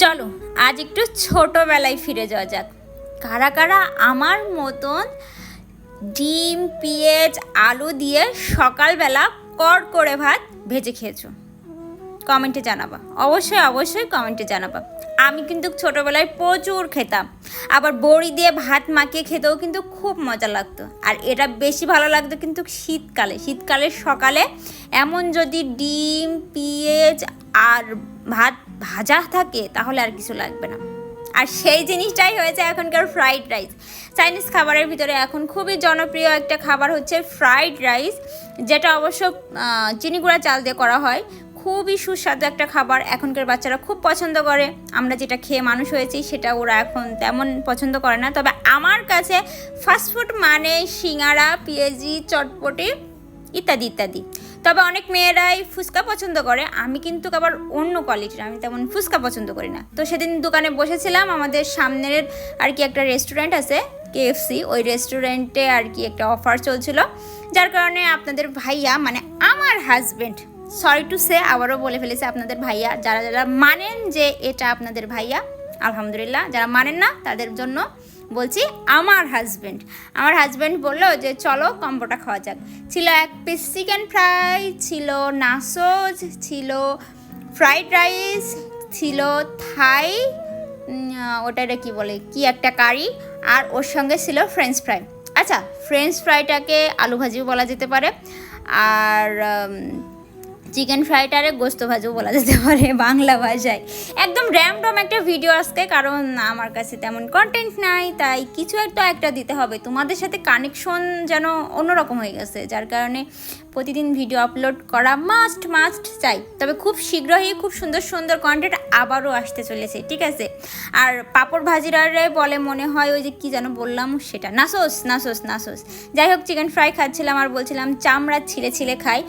চলো আজ একটু ছোটোবেলায় ফিরে যাওয়া যাক। কারা কারা আমার মতন ডিম পেঁয়াজ আলু দিয়ে সকালবেলা করে ভাত ভেজে খেয়েছো? কমেন্টে জানাবা, অবশ্যই অবশ্যই কমেন্টে জানাবা। আমি কিন্তু ছোটোবেলায় প্রচুর খেতাম, আবার বড়ি দিয়ে ভাত মাখিয়ে খেতেও কিন্তু খুব মজা লাগতো। আর এটা বেশি ভালো লাগতো কিন্তু শীতকালের সকালে এমন যদি ডিম পেঁয়াজ আর ভাত ভাজা থাকে তাহলে আর কিছু লাগবে না। আর সেই জিনিসটাই হয়েছে এখনকার ফ্রাইড রাইস। চাইনিজ খাবারের ভিতরে এখন খুবই জনপ্রিয় একটা খাবার হচ্ছে ফ্রাইড রাইস, যেটা অবশ্য চিনি গুঁড়া চাল দিয়ে করা হয়। খুবই সুস্বাদু একটা খাবার, এখনকার বাচ্চারা খুব পছন্দ করে। আমরা যেটা খেয়ে মানুষ হয়েছি সেটা ওরা এখন তেমন পছন্দ করে না। তবে আমার কাছে ফাস্টফুড মানে সিঙ্গাড়া, পেঁয়াজি, চটপটি ইত্যাদি ইত্যাদি। তবে অনেক মেয়েরাই ফুচকা পছন্দ করে, আমি কিন্তু আবার অন্য কোয়ালিটির, আমি তেমন ফুচকা পছন্দ করি না। তো সেদিন দোকানে বসেছিলাম, আমাদের সামনের আর কি একটা রেস্টুরেন্ট আছে KFC, ওই রেস্টুরেন্টে আর কি একটা অফার চলছিল, যার কারণে আপনাদের ভাইয়া মানে আমার হাজব্যান্ড, সরি টু সে আবারও বলে ফেলেছে আপনাদের ভাইয়া, যারা যারা মানেন যে এটা আপনাদের ভাইয়া আলহামদুলিল্লাহ, যারা মানেন না তাদের জন্য বলছি আমার হাজব্যান্ড বললো যে চলো কম্বোটা খাওয়া যাক। ছিল এক পিস চিকেন ফ্রাই, ছিল নাসোজ, ছিল ফ্রাইড রাইস, ছিল থাই, ওটাটা কি বলে কি একটা কারি, আর ওর সঙ্গে ছিল ফ্রেঞ্চ ফ্রাই। আচ্ছা, ফ্রেঞ্চ ফ্রাইটাকে আলু ভাজিও বলা যেতে পারে, আর চিকেন ফ্রাইটারে গোস্ত ভাজও বলা যেতে পারে বাংলা ভাষায়। একদম র্যান্ডম একটা ভিডিও আজকে, কারণ আমার কাছে তেমন কন্টেন্ট নাই, তাই কিছু একটা দিতে হবে। তোমাদের সাথে কানেকশন যেন অন্যরকম হয়ে গেছে, যার কারণে প্রতিদিন ভিডিও আপলোড করা মাস্ট চাই। তবে খুব শীঘ্রই খুব সুন্দর সুন্দর কন্টেন্ট আবারও আসতে চলেছে, ঠিক আছে? আর পাঁপড় ভাজিরারে বলে মনে হয় ওই যে কী যেন বললাম সেটা, নাসোস। যাই হোক, চিকেন ফ্রাই খাচ্ছিলাম আর বলছিলাম চামড়া ছিলে খাই।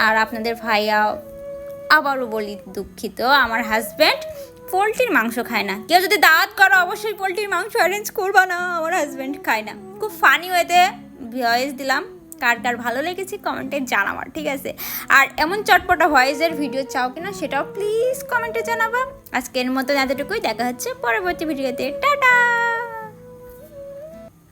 আর আপনাদের ভাইয়া আবারও বলি দুঃখিত, আমার হাজব্যান্ড পোলট্রির মাংস খায় না। কেউ যদি দাওয়াত করো অবশ্যই পোলট্রির মাংস অ্যারেঞ্জ করবা না, আমার হাজব্যান্ড খায় না। খুব ফানি ওয়েতে ভয়েস দিলাম, কার কার ভালো লেগেছে কমেন্টে জানাবার, ঠিক আছে? আর এমন চটপটা ভয়েসের ভিডিও চাও কিনা সেটাও প্লিজ কমেন্টে জানাবা। আজকের মতো এতটুকুই, দেখা হচ্ছে পরবর্তী ভিডিওতে। টাটা।